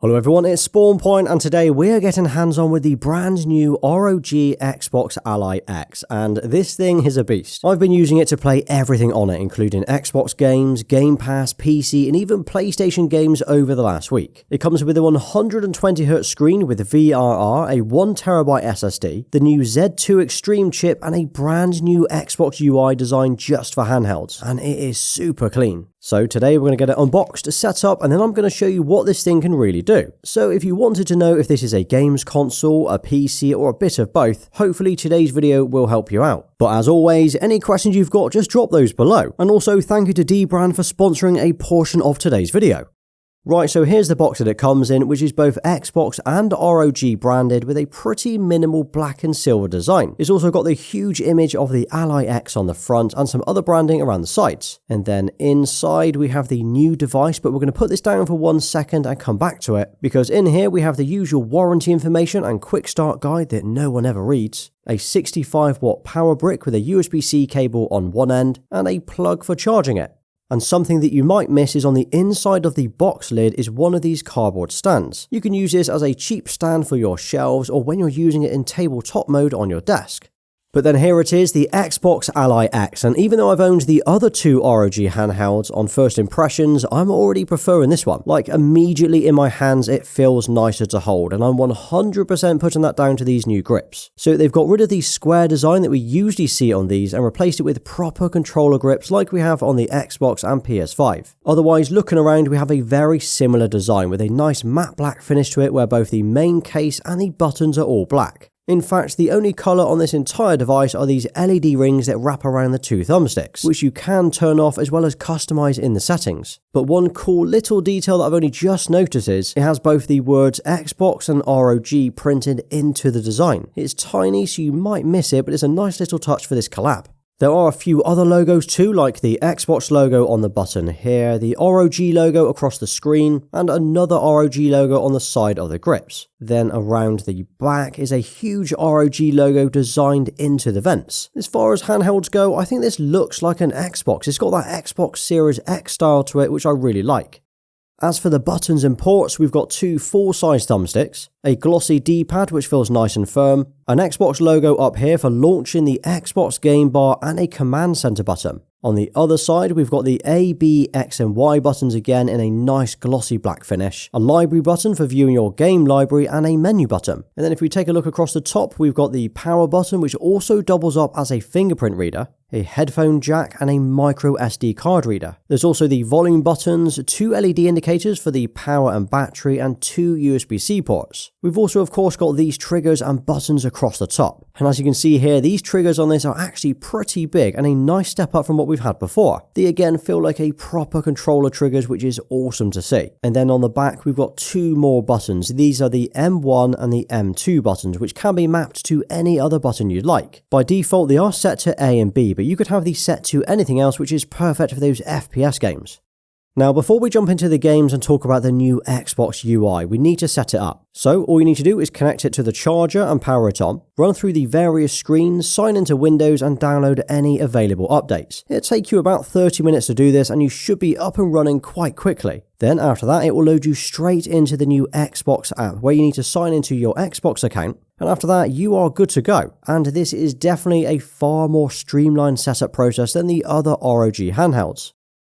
Hello everyone, it's SpawnPoiint and today we are getting hands-on with the brand new ROG Xbox Ally X, and this thing is a beast. I've been using it to play everything on it, including Xbox games, Game Pass, PC and even PlayStation games over the last week. It comes with a 120Hz screen with VRR, a 1TB SSD, the new Z2 Extreme chip and a brand new Xbox UI designed just for handhelds, and it is super clean. So today we're going to get it unboxed, set up, and then I'm going to show you what this thing can really do. So if you wanted to know if this is a games console, a PC, or a bit of both, hopefully today's video will help you out. But as always, any questions you've got, just drop those below. And also thank you to dbrand for sponsoring a portion of today's video. Right, so here's the box that it comes in, which is both Xbox and ROG branded with a pretty minimal black and silver design. It's also got the huge image of the Ally X on the front and some other branding around the sides. And then inside we have the new device, but we're going to put this down for 1 second and come back to it, because in here we have the usual warranty information and quick start guide that no one ever reads, a 65-watt power brick with a USB-C cable on one end, and a plug for charging it. And something that you might miss is on the inside of the box lid is one of these cardboard stands. You can use this as a cheap stand for your shelves or when you're using it in tabletop mode on your desk. But then here it is, the Xbox Ally X, and even though I've owned the other two ROG handhelds, on first impressions, I'm already preferring this one. Like, immediately in my hands it feels nicer to hold, and I'm 100% putting that down to these new grips. So they've got rid of the square design that we usually see on these and replaced it with proper controller grips like we have on the Xbox and PS5. Otherwise, looking around, we have a very similar design with a nice matte black finish to it where both the main case and the buttons are all black. In fact, the only colour on this entire device are these LED rings that wrap around the two thumbsticks, which you can turn off as well as customise in the settings. But one cool little detail that I've only just noticed is it has both the words Xbox and ROG printed into the design. It's tiny so you might miss it, but it's a nice little touch for this collab. There are a few other logos too, like the Xbox logo on the button here, the ROG logo across the screen, and another ROG logo on the side of the grips. Then around the back is a huge ROG logo designed into the vents. As far as handhelds go, I think this looks like an Xbox. It's got that Xbox Series X style to it, which I really like. As for the buttons and ports, we've got two full-size thumbsticks, a glossy D-pad which feels nice and firm, an Xbox logo up here for launching the Xbox game bar, and a command center button. On the other side, we've got the A, B, X and Y buttons again in a nice glossy black finish, a library button for viewing your game library, and a menu button. And then if we take a look across the top, we've got the power button which also doubles up as a fingerprint reader, a headphone jack and a micro SD card reader. There's also the volume buttons, two LED indicators for the power and battery, and two USB-C ports. We've also of course got these triggers and buttons across the top. And as you can see here, these triggers on this are actually pretty big and a nice step up from what we've had before. They again feel like a proper controller triggers, which is awesome to see. And then on the back we've got two more buttons. These are the M1 and the M2 buttons, which can be mapped to any other button you'd like. By default they are set to A and B, but you could have these set to anything else, which is perfect for those FPS games. Now, before we jump into the games and talk about the new Xbox UI, we need to set it up. So all you need to do is connect it to the charger and power it on, run through the various screens, sign into Windows and download any available updates. It'll take you about 30 minutes to do this and you should be up and running quite quickly. Then after that, it will load you straight into the new Xbox app where you need to sign into your Xbox account. And after that, you are good to go. And this is definitely a far more streamlined setup process than the other ROG handhelds.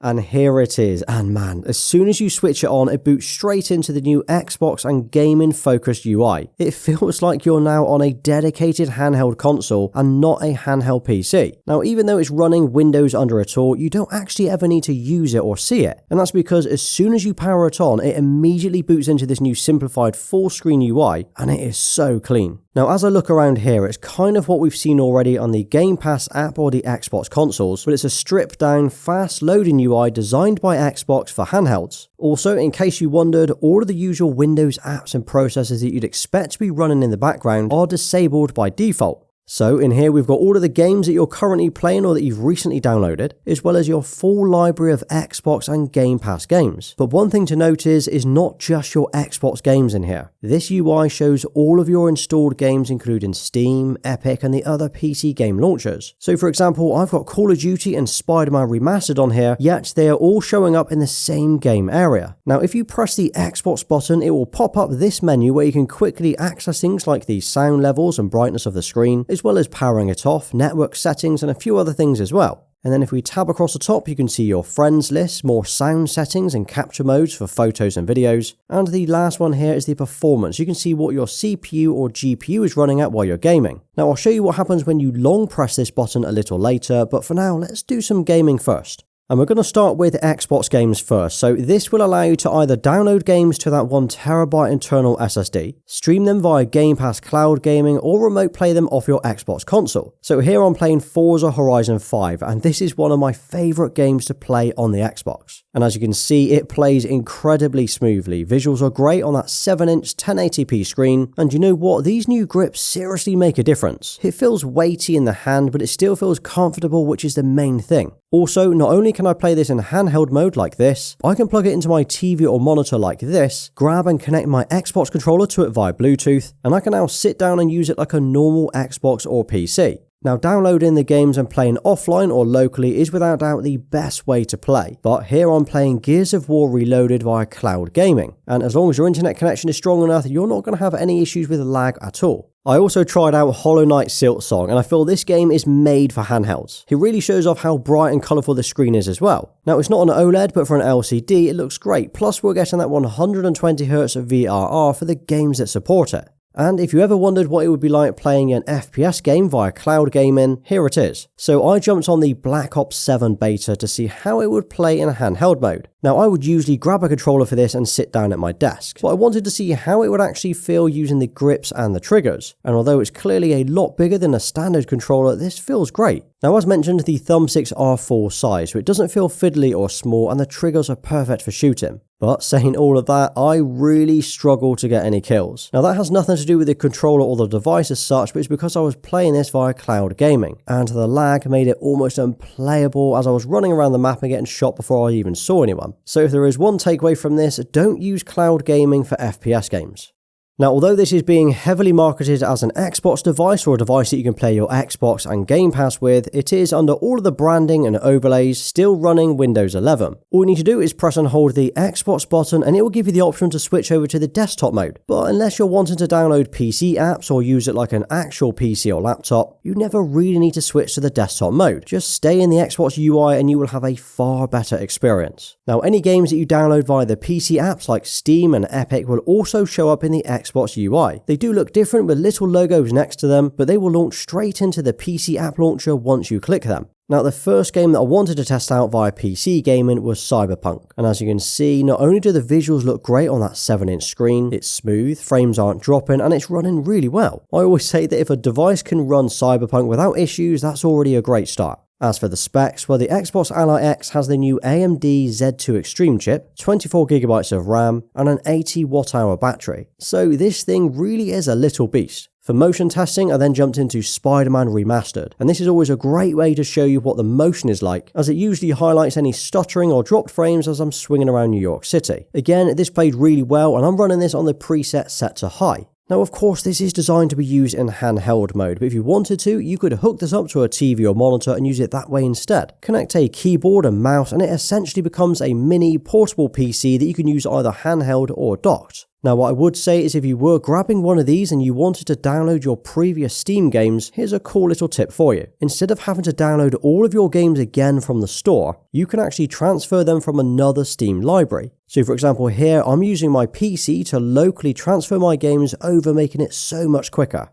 And here it is, and man, as soon as you switch it on, it boots straight into the new Xbox and gaming focused UI. It feels like you're now on a dedicated handheld console and not a handheld PC. Now, even though it's running Windows under it all, you don't actually ever need to use it or see it. And that's because as soon as you power it on, it immediately boots into this new simplified full screen UI, and it is so clean. Now, as I look around here, it's kind of what we've seen already on the Game Pass app or the Xbox consoles, but it's a stripped down, fast loading UI designed by Xbox for handhelds. Also, in case you wondered, all of the usual Windows apps and processes that you'd expect to be running in the background are disabled by default. So in here we've got all of the games that you're currently playing or that you've recently downloaded, as well as your full library of Xbox and Game Pass games. But one thing to note is not just your Xbox games in here. This UI shows all of your installed games including Steam, Epic and the other PC game launchers. So for example, I've got Call of Duty and Spider-Man Remastered on here, yet they are all showing up in the same game area. Now if you press the Xbox button, it will pop up this menu where you can quickly access things like the sound levels and brightness of the screen, as well as powering it off, network settings and a few other things as well. And then if we tab across the top, you can see your friends list, more sound settings and capture modes for photos and videos. And the last one here is the performance. You can see what your CPU or GPU is running at while you're gaming. Now I'll show you what happens when you long press this button a little later, but for now let's do some gaming first. And we're going to start with Xbox games first. So this will allow you to either download games to that 1TB internal SSD, stream them via Game Pass Cloud Gaming, or remote play them off your Xbox console. So here I'm playing Forza Horizon 5, and this is one of my favorite games to play on the Xbox. And as you can see, it plays incredibly smoothly. Visuals are great on that 7-inch 1080p screen, and you know what? These new grips seriously make a difference. It feels weighty in the hand, but it still feels comfortable, which is the main thing. Also, not only can I play this in handheld mode like this, I can plug it into my TV or monitor like this, grab and connect my Xbox controller to it via Bluetooth, and I can now sit down and use it like a normal Xbox or PC. Now downloading the games and playing offline or locally is without doubt the best way to play, but here I'm playing Gears of War Reloaded via cloud gaming, and as long as your internet connection is strong enough, you're not going to have any issues with lag at all. I also tried out Hollow Knight Silksong, and I feel this game is made for handhelds. It really shows off how bright and colourful the screen is as well. Now it's not an OLED, but for an LCD it looks great, plus we're getting that 120Hz VRR for the games that support it. And if you ever wondered what it would be like playing an FPS game via cloud gaming, here it is. So I jumped on the Black Ops 7 beta to see how it would play in handheld mode. Now I would usually grab a controller for this and sit down at my desk, but I wanted to see how it would actually feel using the grips and the triggers. And although it's clearly a lot bigger than a standard controller, this feels great. Now as mentioned, the thumbsticks are full size, so it doesn't feel fiddly or small, and the triggers are perfect for shooting. But saying all of that, I really struggle to get any kills. Now that has nothing to do with the controller or the device as such, but it's because I was playing this via cloud gaming, and the lag made it almost unplayable as I was running around the map and getting shot before I even saw anyone. So if there is one takeaway from this, don't use cloud gaming for FPS games. Now, although this is being heavily marketed as an Xbox device or a device that you can play your Xbox and Game Pass with, it is under all of the branding and overlays still running Windows 11. All you need to do is press and hold the Xbox button and it will give you the option to switch over to the desktop mode. But unless you're wanting to download PC apps or use it like an actual PC or laptop, you never really need to switch to the desktop mode. Just stay in the Xbox UI and you will have a far better experience. Now, any games that you download via the PC apps like Steam and Epic will also show up in the Xbox UI. They do look different with little logos next to them, but they will launch straight into the PC app launcher once you click them. Now, the first game that I wanted to test out via PC gaming was Cyberpunk, and as you can see, not only do the visuals look great on that 7-inch screen, it's smooth, frames aren't dropping, and it's running really well. I always say that if a device can run Cyberpunk without issues, that's already a great start. As for the specs, well, the Xbox Ally X has the new AMD Z2 Extreme chip, 24GB of RAM, and an 80 Wh battery. So this thing really is a little beast. For motion testing, I then jumped into Spider-Man Remastered, and this is always a great way to show you what the motion is like, as it usually highlights any stuttering or dropped frames as I'm swinging around New York City. Again, this played really well, and I'm running this on the preset set to high. Now, of course, this is designed to be used in handheld mode, but if you wanted to, you could hook this up to a TV or monitor and use it that way instead. Connect a keyboard and mouse, and it essentially becomes a mini portable PC that you can use either handheld or docked. Now, what I would say is if you were grabbing one of these and you wanted to download your previous Steam games, here's a cool little tip for you. Instead of having to download all of your games again from the store, you can actually transfer them from another Steam library. So for example here, I'm using my PC to locally transfer my games over, making it so much quicker.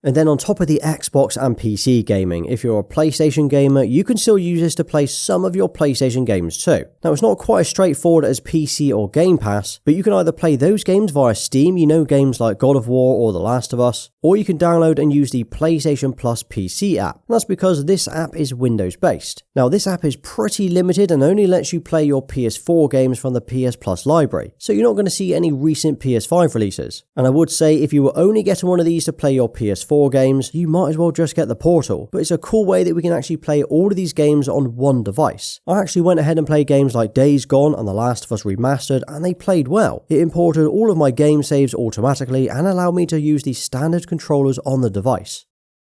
And then on top of the Xbox and PC gaming, if you're a PlayStation gamer, you can still use this to play some of your PlayStation games too. Now, it's not quite as straightforward as PC or Game Pass, but you can either play those games via Steam, you know, games like God of War or The Last of Us, or you can download and use the PlayStation Plus PC app. And that's because this app is Windows based. Now, this app is pretty limited and only lets you play your PS4 games from the PS Plus library, so you're not going to see any recent PS5 releases. And I would say if you were only getting one of these to play your PS4 PS4 games, you might as well just get the Portal. But it's a cool way that we can actually play all of these games on one device. I actually went ahead and played games like Days Gone and The Last of Us Remastered, and they played well. It imported all of my game saves automatically and allowed me to use the standard controllers on the device.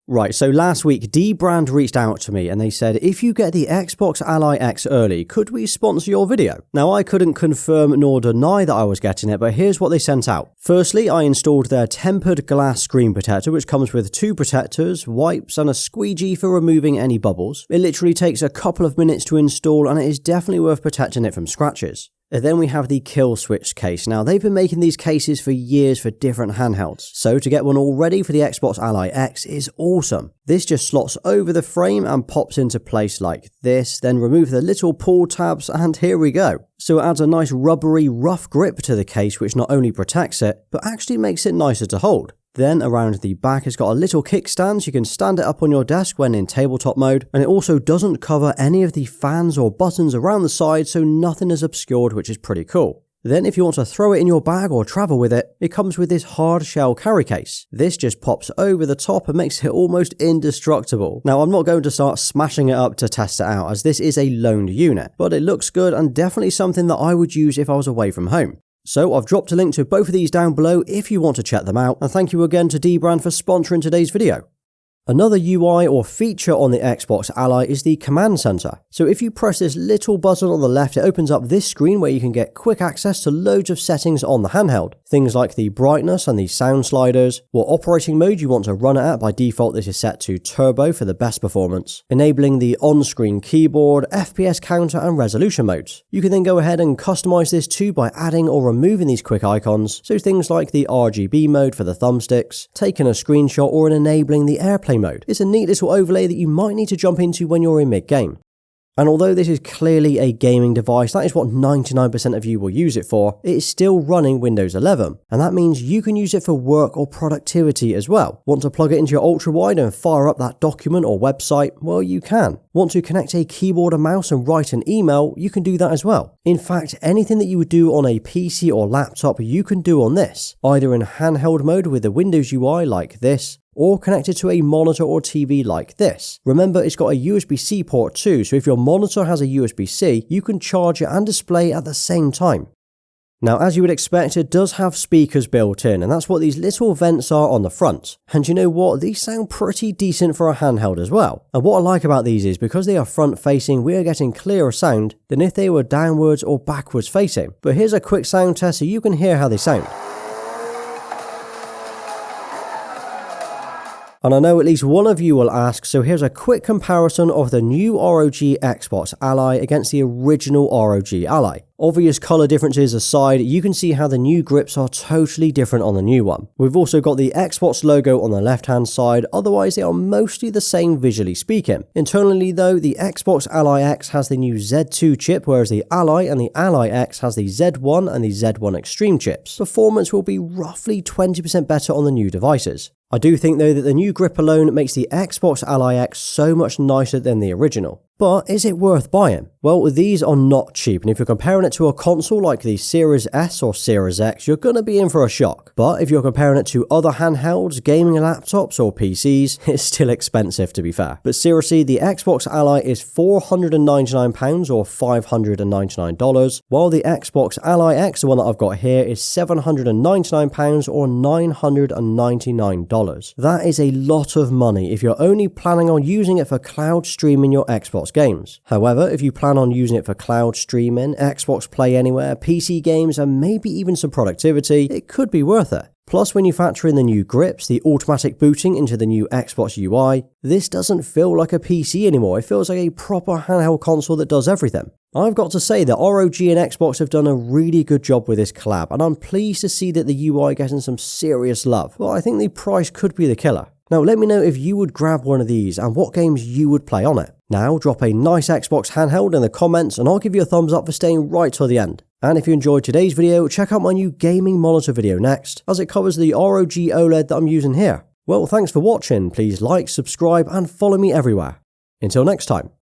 Right, so last week, dbrand reached out to me and they said, if you get the Xbox Ally X early, could we sponsor your video? Now, I couldn't confirm nor deny that I was getting it, but here's what they sent out. Firstly, I installed their tempered glass screen protector, which comes with 2 protectors, wipes, and a squeegee for removing any bubbles. It literally takes a couple of minutes to install, and it is definitely worth protecting it from scratches. And then we have the kill switch case. Now, they've been making these cases for years for different handhelds, so to get one already for the Xbox Ally X is awesome. This just slots over the frame and pops into place like this, then remove the little pull tabs, and here we go. So it adds a nice rubbery, rough grip to the case, which not only protects it, but actually makes it nicer to hold. Then around the back it's got a little kickstand so you can stand it up on your desk when in tabletop mode, and it also doesn't cover any of the fans or buttons around the side, so nothing is obscured, which is pretty cool. Then if you want to throw it in your bag or travel with it, it comes with this hard shell carry case. This just pops over the top and makes it almost indestructible. Now, I'm not going to start smashing it up to test it out, as this is a loaned unit, but it looks good and definitely something that I would use if I was away from home. So I've dropped a link to both of these down below if you want to check them out, and thank you again to dbrand for sponsoring today's video. Another UI or feature on the Xbox Ally is the command center. So if you press this little button on the left, it opens up this screen where you can get quick access to loads of settings on the handheld. Things like the brightness and the sound sliders, what operating mode you want to run it at. By default this is set to turbo for the best performance, enabling the on-screen keyboard, FPS counter and resolution modes. You can then go ahead and customize this too by adding or removing these quick icons, so things like the RGB mode for the thumbsticks, taking a screenshot, or enabling the airplane mode. It's a neat little overlay that you might need to jump into when you're in mid-game. And although this is clearly a gaming device, that is what 99% of you will use it for, it is still running Windows 11. And that means you can use it for work or productivity as well. Want to plug it into your ultra-wide and fire up that document or website? Well, you can. Want to connect a keyboard and mouse and write an email? You can do that as well. In fact, anything that you would do on a PC or laptop, you can do on this, either in handheld mode with the Windows UI like this, or connected to a monitor or TV like this. Remember, it's got a USB-C port too, so if your monitor has a USB-C, you can charge it and display at the same time. Now, as you would expect, it does have speakers built in, and that's what these little vents are on the front. And you know what? These sound pretty decent for a handheld as well. And what I like about these is because they are front-facing, we are getting clearer sound than if they were downwards or backwards facing. But here's a quick sound test so you can hear how they sound. And I know at least one of you will ask, so here's a quick comparison of the new ROG Xbox Ally against the original ROG Ally. Obvious colour differences aside, you can see how the new grips are totally different on the new one. We've also got the Xbox logo on the left hand side, otherwise they are mostly the same visually speaking. Internally though, the Xbox Ally X has the new Z2 chip, whereas the Ally and the Ally X has the Z1 and the Z1 Extreme chips. Performance will be roughly 20% better on the new devices. I do think though that the new grip alone makes the Xbox Ally X so much nicer than the original. But is it worth buying? Well, these are not cheap, and if you're comparing it to a console like the Series S or Series X, you're going to be in for a shock. But if you're comparing it to other handhelds, gaming laptops or PCs, it's still expensive to be fair. But seriously, the Xbox Ally is £499 or $599, while the Xbox Ally X, the one that I've got here, is £799 or $999. That is a lot of money if you're only planning on using it for cloud streaming your Xbox games. However, if you plan on using it for cloud streaming, Xbox Play Anywhere, PC games, and maybe even some productivity, it could be worth it. Plus, when you factor in the new grips, the automatic booting into the new Xbox UI, this doesn't feel like a PC anymore. It feels like a proper handheld console that does everything. I've got to say that ROG and Xbox have done a really good job with this collab, and I'm pleased to see that the UI getting some serious love, but I think the price could be the killer. Now let me know if you would grab one of these and what games you would play on it. Now drop a nice Xbox handheld in the comments and I'll give you a thumbs up for staying right till the end. And if you enjoyed today's video, check out my new gaming monitor video next, as it covers the ROG OLED that I'm using here. Well, thanks for watching, please like, subscribe and follow me everywhere. Until next time.